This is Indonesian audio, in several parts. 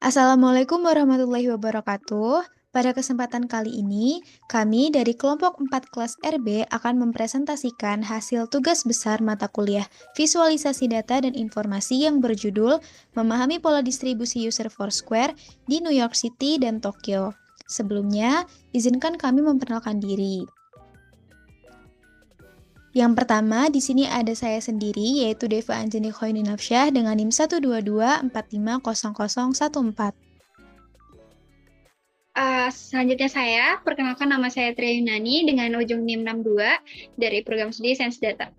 Assalamualaikum warahmatullahi wabarakatuh. Pada kesempatan kali ini, kami dari kelompok 4 kelas RB akan mempresentasikan hasil tugas besar mata kuliah Visualisasi Data dan Informasi yang berjudul Memahami Pola Distribusi User Foursquare di New York City dan Tokyo. Sebelumnya, izinkan kami memperkenalkan diri. Yang pertama, di sini ada saya sendiri, yaitu Deva Anjani Khoininafsyah dengan NIM 122450014. Selanjutnya perkenalkan nama saya Tria Yunani dengan ujung NIM 62 dari program studi Sains Data.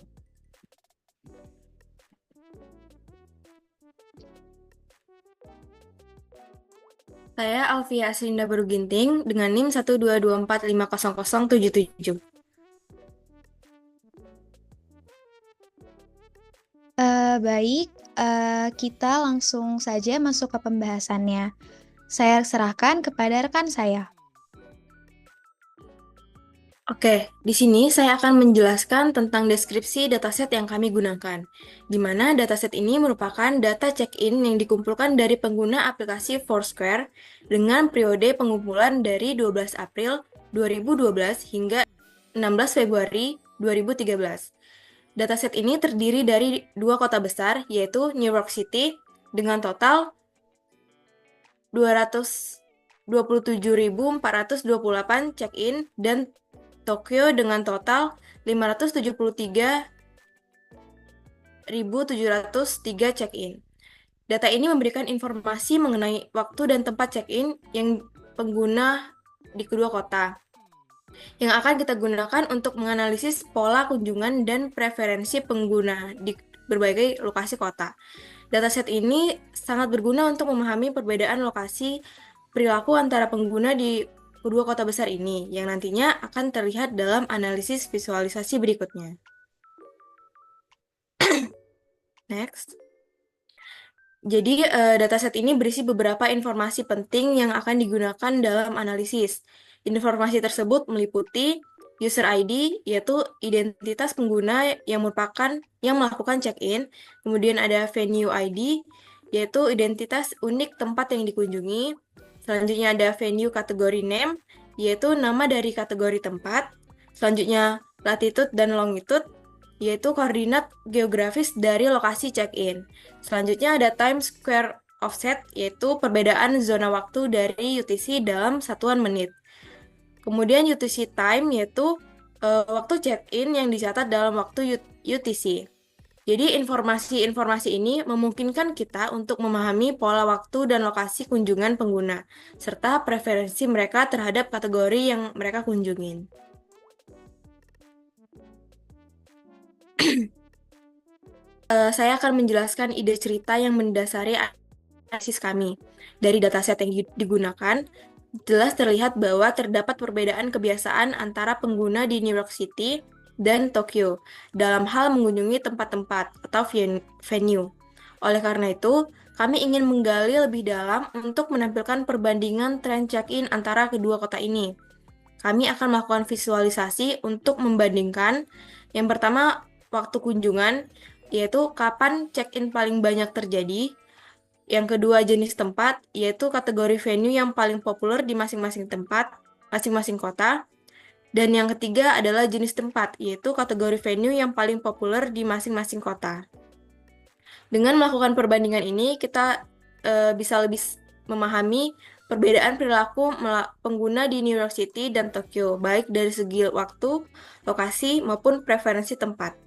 Saya Alfia Asrinda Baruginting dengan NIM 122450077. Baik, kita langsung saja masuk ke pembahasannya. Saya serahkan kepada rekan saya. Oke, di sini saya akan menjelaskan tentang deskripsi dataset yang kami gunakan, di mana dataset ini merupakan data check-in yang dikumpulkan dari pengguna aplikasi Foursquare dengan periode pengumpulan dari 12 April 2012 hingga 16 Februari 2013. Dataset ini terdiri dari dua kota besar, yaitu New York City dengan total 227.428 check-in dan Tokyo dengan total 573.703 check-in. Data ini memberikan informasi mengenai waktu dan tempat check-in yang pengguna di kedua kota, yang akan kita gunakan untuk menganalisis pola kunjungan dan preferensi pengguna di berbagai lokasi kota. Dataset ini sangat berguna untuk memahami perbedaan lokasi perilaku antara pengguna di kedua kota besar ini, yang nantinya akan terlihat dalam analisis visualisasi berikutnya. Next. Jadi, dataset ini berisi beberapa informasi penting yang akan digunakan dalam analisis. Informasi tersebut meliputi user ID, yaitu identitas pengguna yang melakukan check-in. Kemudian ada venue ID, yaitu identitas unik tempat yang dikunjungi. Selanjutnya ada venue kategori name, yaitu nama dari kategori tempat. Selanjutnya latitude dan longitude, yaitu koordinat geografis dari lokasi check-in. Selanjutnya ada time square offset, yaitu perbedaan zona waktu dari UTC dalam satuan menit. Kemudian UTC time, yaitu waktu check-in yang dicatat dalam waktu UTC. Jadi informasi-informasi ini memungkinkan kita untuk memahami pola waktu dan lokasi kunjungan pengguna, serta preferensi mereka terhadap kategori yang mereka kunjungin. Saya akan menjelaskan ide cerita yang mendasari analisis kami. Dari dataset yang digunakan, jelas terlihat bahwa terdapat perbedaan kebiasaan antara pengguna di New York City dan Tokyo dalam hal mengunjungi tempat-tempat atau venue. Oleh karena itu, kami ingin menggali lebih dalam untuk menampilkan perbandingan tren check-in antara kedua kota ini. Kami akan melakukan visualisasi untuk membandingkan yang pertama waktu kunjungan, yaitu kapan check-in paling banyak terjadi. Yang kedua jenis tempat, yaitu kategori venue yang paling populer di masing-masing tempat, masing-masing kota. Dan yang ketiga adalah jenis tempat, yaitu kategori venue yang paling populer di masing-masing kota. Dengan melakukan perbandingan ini, kita bisa lebih memahami perbedaan perilaku pengguna di New York City dan Tokyo, baik dari segi waktu, lokasi, maupun preferensi tempat.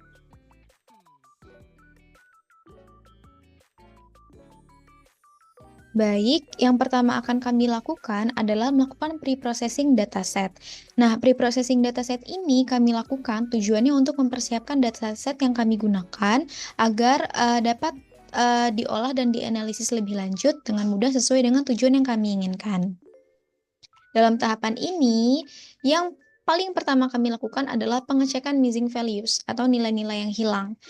Baik, yang pertama akan kami lakukan adalah melakukan pre-processing dataset. Nah, pre-processing dataset ini kami lakukan tujuannya untuk mempersiapkan dataset yang kami gunakan agar dapat diolah dan dianalisis lebih lanjut dengan mudah sesuai dengan tujuan yang kami inginkan. Dalam tahapan ini, yang paling pertama kami lakukan adalah pengecekan missing values atau nilai-nilai yang hilang.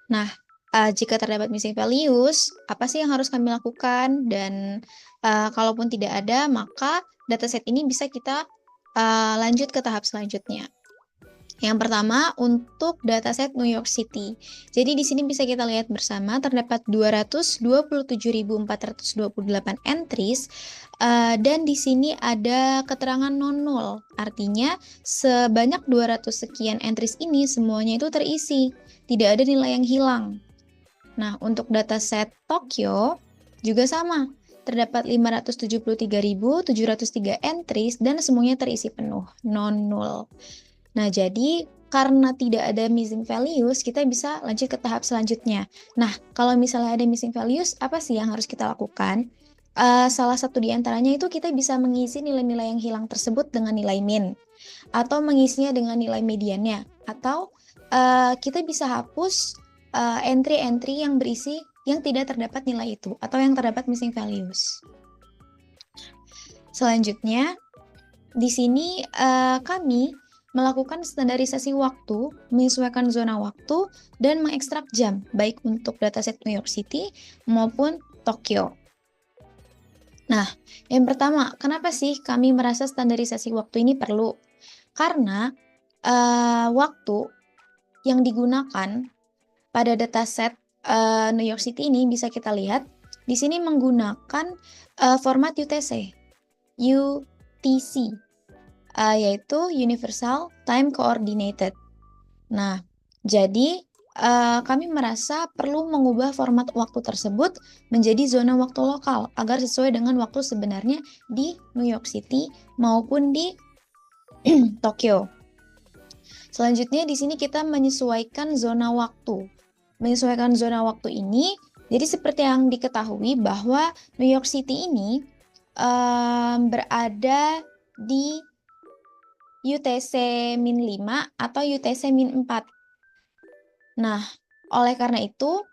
Nah, jika terdapat missing values, apa sih yang harus kami lakukan? Dan kalaupun tidak ada, maka dataset ini bisa kita lanjut ke tahap selanjutnya. Yang pertama untuk dataset New York City. Jadi di sini bisa kita lihat bersama terdapat 227.428 entries dan di sini ada keterangan non-null. Artinya sebanyak 200 sekian entries ini semuanya itu terisi. Tidak ada nilai yang hilang. Nah, untuk dataset Tokyo juga sama. Terdapat 573.703 entries dan semuanya terisi penuh, non-null. Nah, jadi karena tidak ada missing values, kita bisa lanjut ke tahap selanjutnya. Nah, kalau misalnya ada missing values, apa sih yang harus kita lakukan? Salah satu di antaranya itu kita bisa mengisi nilai-nilai yang hilang tersebut dengan nilai min, atau mengisinya dengan nilai mediannya, atau kita bisa hapus entry-entry yang berisi yang tidak terdapat nilai itu, atau yang terdapat missing values. Selanjutnya, di sini kami melakukan standarisasi waktu, menyesuaikan zona waktu, dan mengekstrak jam, baik untuk dataset New York City maupun Tokyo. Nah, yang pertama, kenapa sih kami merasa standarisasi waktu ini perlu? Karena waktu yang digunakan pada dataset New York City ini bisa kita lihat di sini menggunakan format UTC, yaitu Universal Time Coordinated. Nah, jadi kami merasa perlu mengubah format waktu tersebut menjadi zona waktu lokal agar sesuai dengan waktu sebenarnya di New York City maupun di Tokyo. Selanjutnya di sini kita menyesuaikan zona waktu. Menyesuaikan zona waktu ini, jadi seperti yang diketahui bahwa New York City ini berada di UTC-5 atau UTC-4. Nah, oleh karena itu,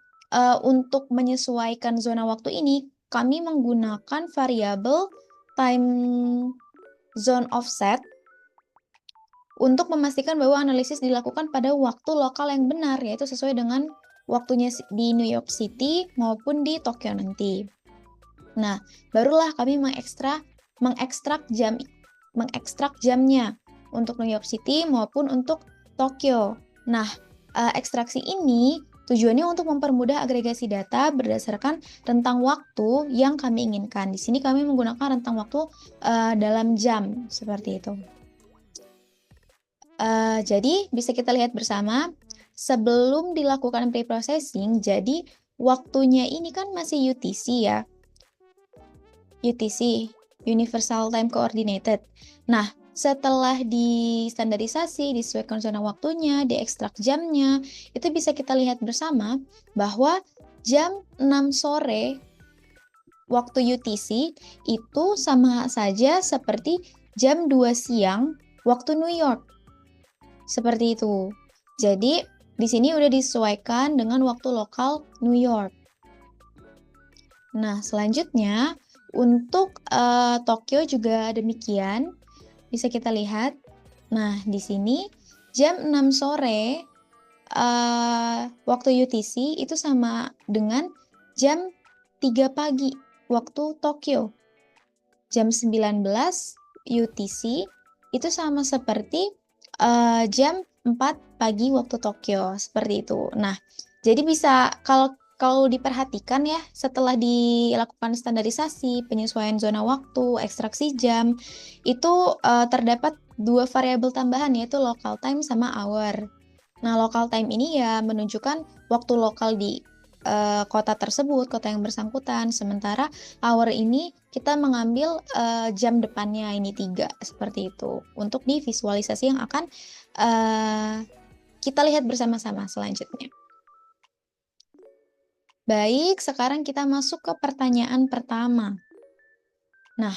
untuk menyesuaikan zona waktu ini, kami menggunakan variabel time zone offset untuk memastikan bahwa analisis dilakukan pada waktu lokal yang benar, yaitu sesuai dengan waktunya di New York City maupun di Tokyo nanti. Nah, barulah kami mengekstrak jamnya untuk New York City maupun untuk Tokyo. Nah, ekstraksi ini tujuannya untuk mempermudah agregasi data berdasarkan rentang waktu yang kami inginkan. Di sini kami menggunakan rentang waktu dalam jam, seperti itu. Jadi, bisa kita lihat bersama, sebelum dilakukan preprocessing, jadi waktunya ini kan masih UTC ya. UTC, Universal Time Coordinated. Nah, setelah distandarisasi, disesuaikan zona waktunya, diekstrak jamnya, itu bisa kita lihat bersama bahwa jam 6 sore waktu UTC itu sama saja seperti jam 2 siang waktu New York. Seperti itu. Jadi, di sini udah disesuaikan dengan waktu lokal New York. Nah, selanjutnya untuk Tokyo juga demikian. Bisa kita lihat. Nah, di sini jam 6 sore waktu UTC itu sama dengan jam 3 pagi waktu Tokyo. Jam 19 UTC itu sama seperti jam 4 pagi waktu Tokyo, seperti itu. Nah, jadi bisa kalau diperhatikan ya, setelah dilakukan standarisasi, penyesuaian zona waktu, ekstraksi jam, itu terdapat dua variabel tambahan yaitu local time sama hour. Nah, local time ini ya menunjukkan waktu lokal di kota tersebut, kota yang bersangkutan. Sementara hour ini kita mengambil jam depannya, ini 3, seperti itu. Untuk di visualisasi yang akan kita lihat bersama-sama selanjutnya. Baik, sekarang kita masuk ke pertanyaan pertama. Nah,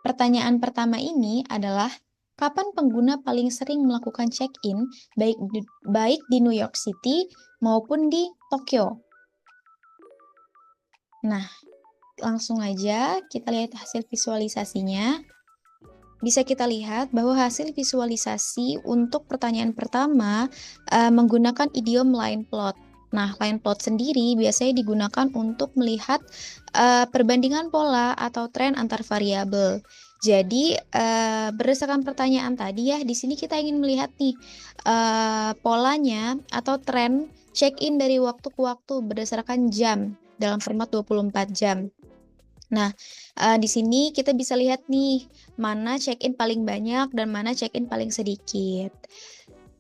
pertanyaan pertama ini adalah, kapan pengguna paling sering melakukan check-in baik di New York City maupun di Tokyo? Nah, langsung aja kita lihat hasil visualisasinya. Bisa kita lihat bahwa hasil visualisasi untuk pertanyaan pertama menggunakan idiom line plot. Nah, line plot sendiri biasanya digunakan untuk melihat perbandingan pola atau tren antar variabel. Jadi berdasarkan pertanyaan tadi ya, di sini kita ingin melihat nih polanya atau tren check-in dari waktu ke waktu berdasarkan jam dalam format 24 jam. Nah, di sini kita bisa lihat nih mana check-in paling banyak dan mana check-in paling sedikit.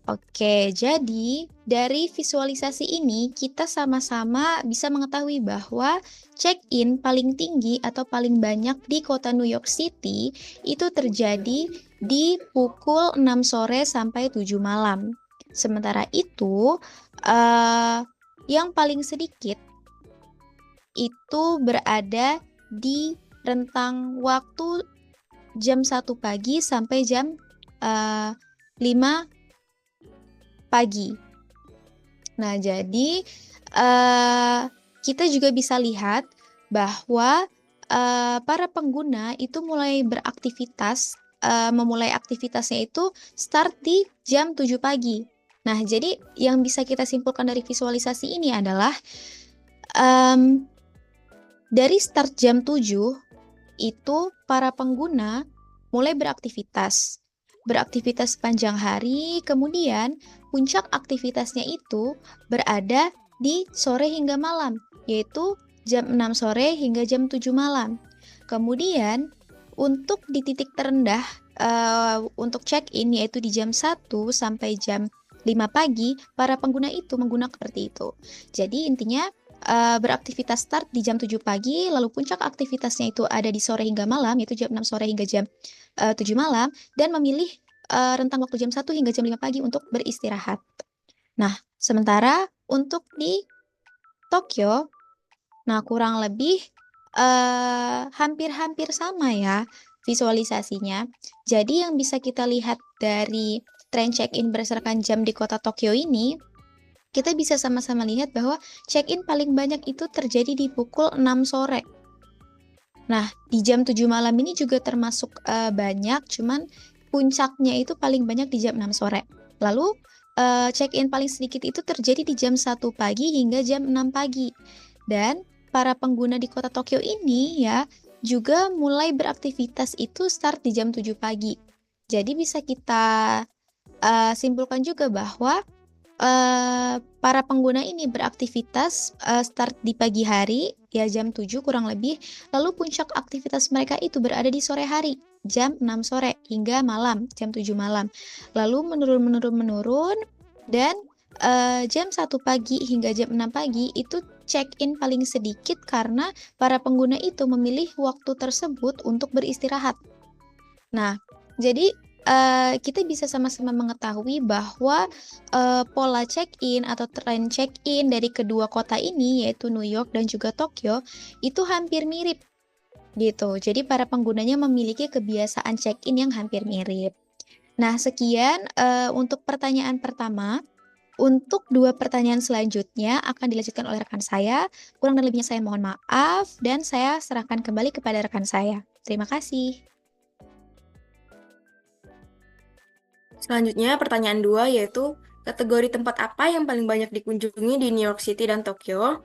Oke, jadi dari visualisasi ini kita sama-sama bisa mengetahui bahwa check-in paling tinggi atau paling banyak di kota New York City itu terjadi di pukul 6 sore sampai 7 malam. Sementara itu, yang paling sedikit itu berada di rentang waktu jam 1 pagi sampai jam 5 pagi. Nah, jadi kita juga bisa lihat bahwa para pengguna itu mulai beraktivitas, memulai aktivitasnya itu start di jam 7 pagi. Nah, jadi yang bisa kita simpulkan dari visualisasi ini adalah dari start jam 7 itu para pengguna mulai beraktivitas sepanjang hari, kemudian puncak aktivitasnya itu berada di sore hingga malam, yaitu jam 6 sore hingga jam 7 malam. Kemudian untuk di titik terendah untuk check-in yaitu di jam 1 sampai jam 5 pagi, para pengguna itu menggunakan seperti itu. Jadi intinya beraktivitas start di jam 7 pagi, lalu puncak aktivitasnya itu ada di sore hingga malam, yaitu jam 6 sore hingga jam 7 malam, dan memilih rentang waktu jam 1 hingga jam 5 pagi untuk beristirahat. Nah, sementara untuk di Tokyo, nah kurang lebih hampir-hampir sama ya visualisasinya. Jadi yang bisa kita lihat dari tren check-in berdasarkan jam di kota Tokyo ini, kita bisa sama-sama lihat bahwa check-in paling banyak itu terjadi di pukul 6 sore. Nah, di jam 7 malam ini juga termasuk banyak, cuman puncaknya itu paling banyak di jam 6 sore. Lalu check-in paling sedikit itu terjadi di jam 1 pagi hingga jam 6 pagi. Dan para pengguna di kota Tokyo ini ya juga mulai beraktivitas itu start di jam 7 pagi. Jadi bisa kita simpulkan juga bahwa para pengguna ini beraktivitas start di pagi hari ya jam 7 kurang lebih, lalu puncak aktivitas mereka itu berada di sore hari jam 6 sore hingga malam jam 7 malam, lalu menurun dan jam 1 pagi hingga jam 6 pagi itu check-in paling sedikit karena para pengguna itu memilih waktu tersebut untuk beristirahat. Nah, jadi kita bisa sama-sama mengetahui bahwa pola check-in atau tren check-in dari kedua kota ini yaitu New York dan juga Tokyo itu hampir mirip gitu. Jadi para penggunanya memiliki kebiasaan check-in yang hampir mirip. Nah, sekian untuk pertanyaan pertama. Untuk 2 pertanyaan selanjutnya akan dilanjutkan oleh rekan saya. Kurang dan lebihnya saya mohon maaf dan saya serahkan kembali kepada rekan saya. Terima kasih. Selanjutnya, pertanyaan 2 yaitu kategori tempat apa yang paling banyak dikunjungi di New York City dan Tokyo?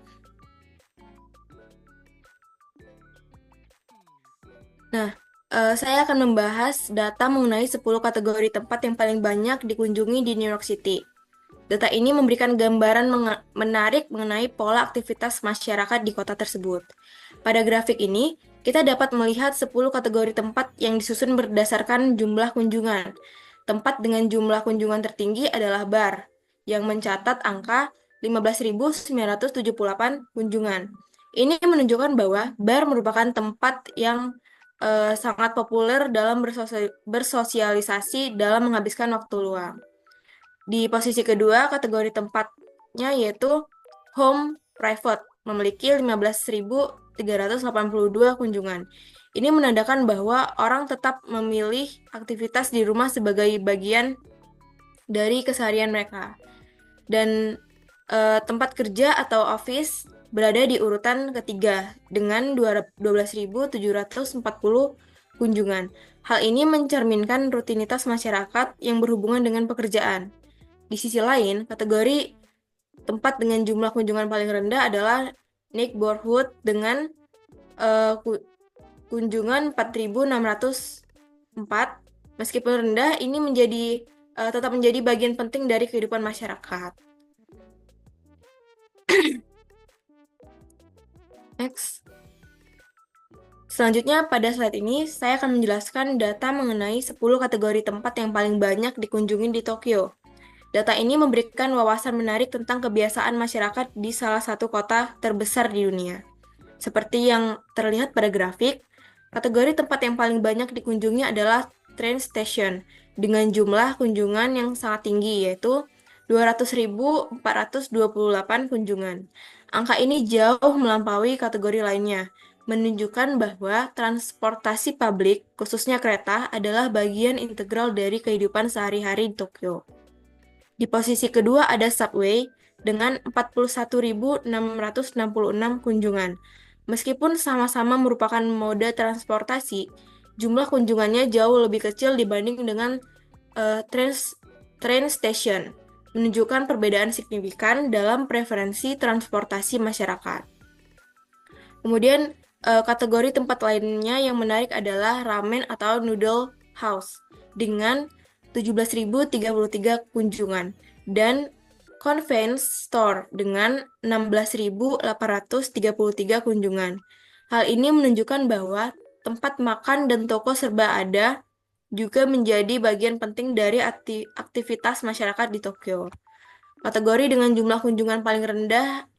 Nah, saya akan membahas data mengenai 10 kategori tempat yang paling banyak dikunjungi di New York City. Data ini memberikan gambaran menarik mengenai pola aktivitas masyarakat di kota tersebut. Pada grafik ini, kita dapat melihat 10 kategori tempat yang disusun berdasarkan jumlah kunjungan. Tempat dengan jumlah kunjungan tertinggi adalah bar, yang mencatat angka 15.978 kunjungan. Ini menunjukkan bahwa bar merupakan tempat yang sangat populer dalam bersosialisasi dalam menghabiskan waktu luang. Di posisi kedua, kategori tempatnya yaitu home private, memiliki 15.382 kunjungan. Ini menandakan bahwa orang tetap memilih aktivitas di rumah sebagai bagian dari keseharian mereka. Dan tempat kerja atau office berada di urutan ketiga dengan 12.740 kunjungan. Hal ini mencerminkan rutinitas masyarakat yang berhubungan dengan pekerjaan. Di sisi lain, kategori tempat dengan jumlah kunjungan paling rendah adalah neighborhood dengan kunjungan 4.600 4, meskipun rendah, ini tetap menjadi bagian penting dari kehidupan masyarakat. Next. Selanjutnya, pada slide ini, saya akan menjelaskan data mengenai 10 kategori tempat yang paling banyak dikunjungi di Tokyo. Data ini memberikan wawasan menarik tentang kebiasaan masyarakat di salah satu kota terbesar di dunia. Seperti yang terlihat pada grafik, kategori tempat yang paling banyak dikunjungi adalah train station, dengan jumlah kunjungan yang sangat tinggi, yaitu 200.428 kunjungan. Angka ini jauh melampaui kategori lainnya, menunjukkan bahwa transportasi publik, khususnya kereta, adalah bagian integral dari kehidupan sehari-hari di Tokyo. Di posisi kedua ada subway dengan 41.666 kunjungan. Meskipun sama-sama merupakan moda transportasi, jumlah kunjungannya jauh lebih kecil dibanding dengan train station, menunjukkan perbedaan signifikan dalam preferensi transportasi masyarakat. Kemudian, kategori tempat lainnya yang menarik adalah ramen atau noodle house dengan 17.033 kunjungan dan convenience store dengan 16.833 kunjungan. Hal ini menunjukkan bahwa tempat makan dan toko serba ada juga menjadi bagian penting dari aktivitas masyarakat di Tokyo. Kategori dengan jumlah kunjungan paling rendah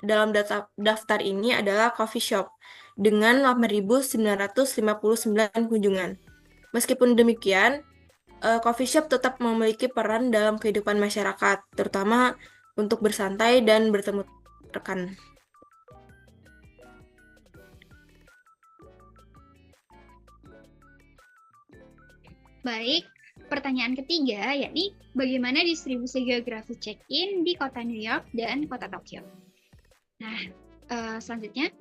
dalam daftar ini adalah coffee shop dengan 8.959 kunjungan. Meskipun demikian, coffee shop tetap memiliki peran dalam kehidupan masyarakat, terutama untuk bersantai dan bertemu rekan. Baik, pertanyaan ketiga yakni bagaimana distribusi geografi check-in di kota New York dan kota Tokyo. Nah, selanjutnya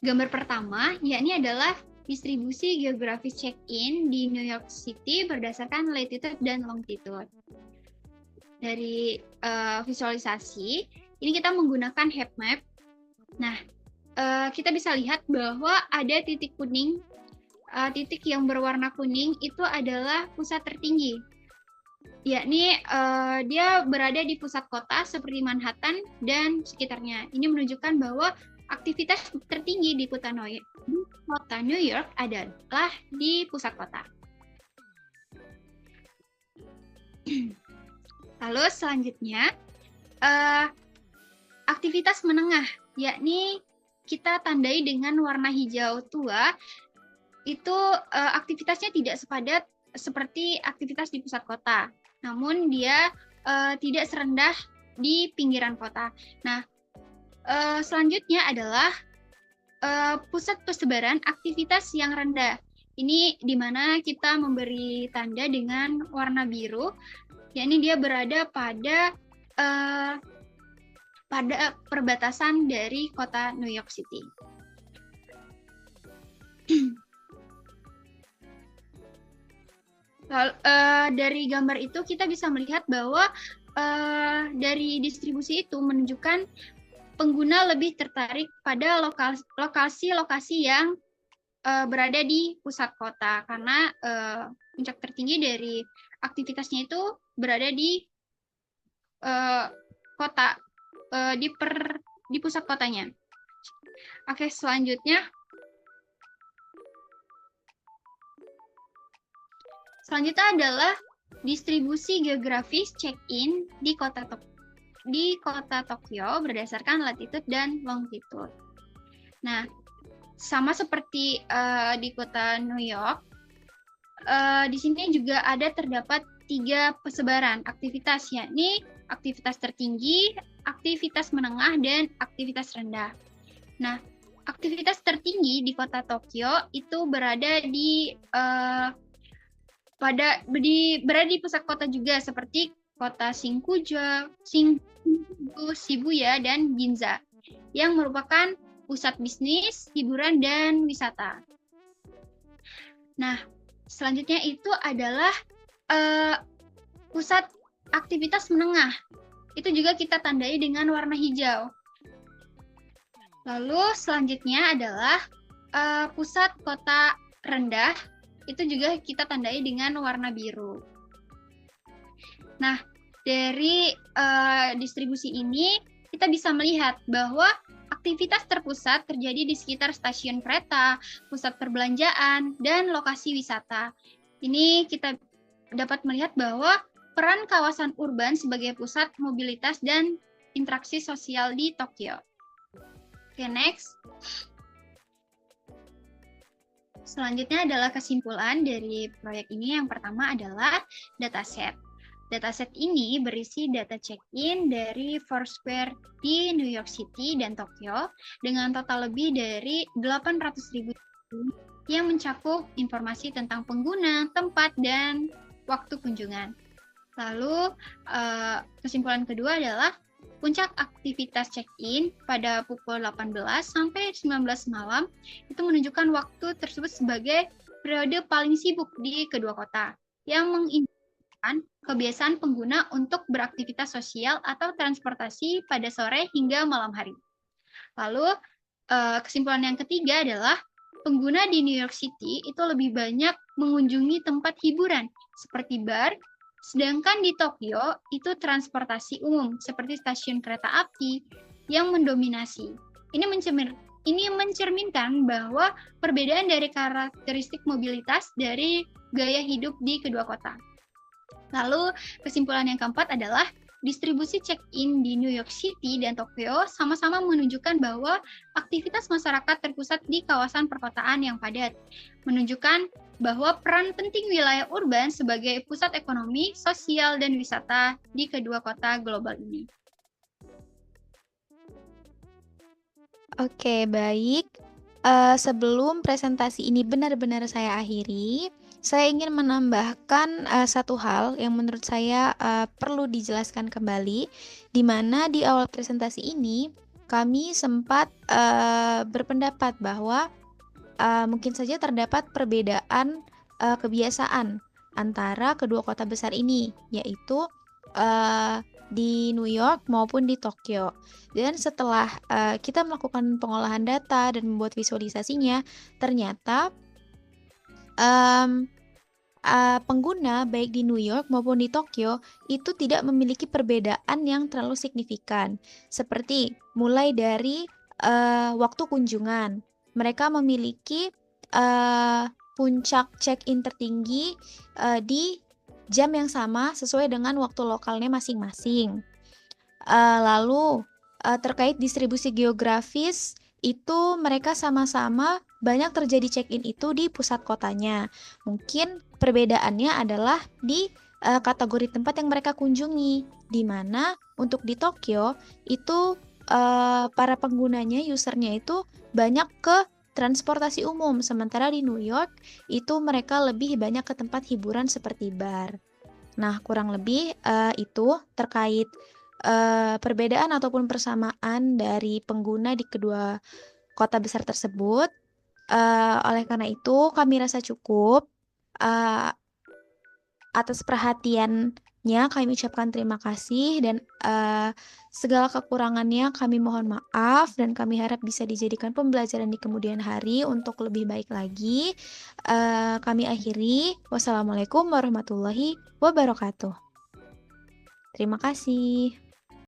gambar pertama yakni adalah distribusi geografis check-in di New York City berdasarkan latitude dan longitude. Dari visualisasi, ini kita menggunakan heat map. Nah, kita bisa lihat bahwa ada titik kuning, titik yang berwarna kuning itu adalah pusat tertinggi. Yakni dia berada di pusat kota seperti Manhattan dan sekitarnya. Ini menunjukkan bahwa aktivitas tertinggi di kota New York adalah di pusat kota. Lalu selanjutnya, aktivitas menengah, yakni kita tandai dengan warna hijau tua, itu aktivitasnya tidak sepadat seperti aktivitas di pusat kota, namun dia tidak serendah di pinggiran kota. Nah, selanjutnya adalah pusat persebaran aktivitas yang rendah. Ini di mana kita memberi tanda dengan warna biru, yakni dia berada pada perbatasan dari kota New York City. Dari gambar itu kita bisa melihat bahwa dari distribusi itu menunjukkan pengguna lebih tertarik pada lokasi-lokasi yang berada di pusat kota karena puncak tertinggi dari aktivitasnya itu berada di kota, di pusat kotanya. Oke, selanjutnya adalah distribusi geografis check-in di kota Tokyo berdasarkan latitude dan longitude. Nah, sama seperti di kota New York, di sini juga terdapat 3 persebaran aktivitas, yakni aktivitas tertinggi, aktivitas menengah, dan aktivitas rendah. Nah, aktivitas tertinggi di kota Tokyo itu berada di pusat kota juga, seperti kota Shinjuku, Shibuya, dan Ginza, yang merupakan pusat bisnis, hiburan, dan wisata. Nah, selanjutnya itu adalah pusat aktivitas menengah. Itu juga kita tandai dengan warna hijau. Lalu selanjutnya adalah pusat kota rendah itu juga kita tandai dengan warna biru. Nah, dari distribusi ini kita bisa melihat bahwa aktivitas terpusat terjadi di sekitar stasiun kereta, pusat perbelanjaan, dan lokasi wisata. Ini kita dapat melihat bahwa peran kawasan urban sebagai pusat mobilitas dan interaksi sosial di Tokyo. Oke, next. Selanjutnya adalah kesimpulan dari proyek ini. Yang pertama adalah dataset. Dataset ini berisi data check-in dari Foursquare di New York City dan Tokyo dengan total lebih dari 800.000 yang mencakup informasi tentang pengguna, tempat, dan waktu kunjungan. Lalu kesimpulan kedua adalah puncak aktivitas check-in pada pukul 18 sampai 19 malam itu menunjukkan waktu tersebut sebagai periode paling sibuk di kedua kota yang mengindikasikan kebiasaan pengguna untuk beraktivitas sosial atau transportasi pada sore hingga malam hari. Lalu kesimpulan yang ketiga adalah pengguna di New York City itu lebih banyak mengunjungi tempat hiburan seperti bar, sedangkan di Tokyo itu transportasi umum seperti stasiun kereta api yang mendominasi. Ini mencerminkan bahwa perbedaan dari karakteristik mobilitas dari gaya hidup di kedua kota. Lalu kesimpulan yang keempat adalah distribusi check-in di New York City dan Tokyo sama-sama menunjukkan bahwa aktivitas masyarakat terpusat di kawasan perkotaan yang padat, menunjukkan bahwa peran penting wilayah urban sebagai pusat ekonomi, sosial, dan wisata di kedua kota global ini. Oke, baik. Sebelum presentasi ini benar-benar saya akhiri, saya ingin menambahkan satu hal yang menurut saya perlu dijelaskan kembali, di mana di awal presentasi ini kami sempat berpendapat bahwa mungkin saja terdapat perbedaan kebiasaan antara kedua kota besar ini, yaitu di New York maupun di Tokyo. Dan setelah kita melakukan pengolahan data dan membuat visualisasinya, ternyata pengguna baik di New York maupun di Tokyo itu tidak memiliki perbedaan yang terlalu signifikan. Seperti mulai dari waktu kunjungan, mereka memiliki puncak check-in tertinggi di jam yang sama sesuai dengan waktu lokalnya masing-masing. Lalu terkait distribusi geografis, itu mereka sama-sama banyak terjadi check-in itu di pusat kotanya. Mungkin perbedaannya adalah di kategori tempat yang mereka kunjungi, di mana untuk di Tokyo itu para penggunanya, usernya itu banyak ke transportasi umum, sementara di New York itu mereka lebih banyak ke tempat hiburan seperti bar. Nah, kurang lebih itu terkait perbedaan ataupun persamaan dari pengguna di kedua kota besar tersebut. Oleh karena itu, kami rasa cukup. Atas perhatiannya kami ucapkan terima kasih, dan segala kekurangannya kami mohon maaf, dan kami harap bisa dijadikan pembelajaran di kemudian hari untuk lebih baik lagi. Kami akhiri. Wassalamualaikum warahmatullahi wabarakatuh. Terima kasih.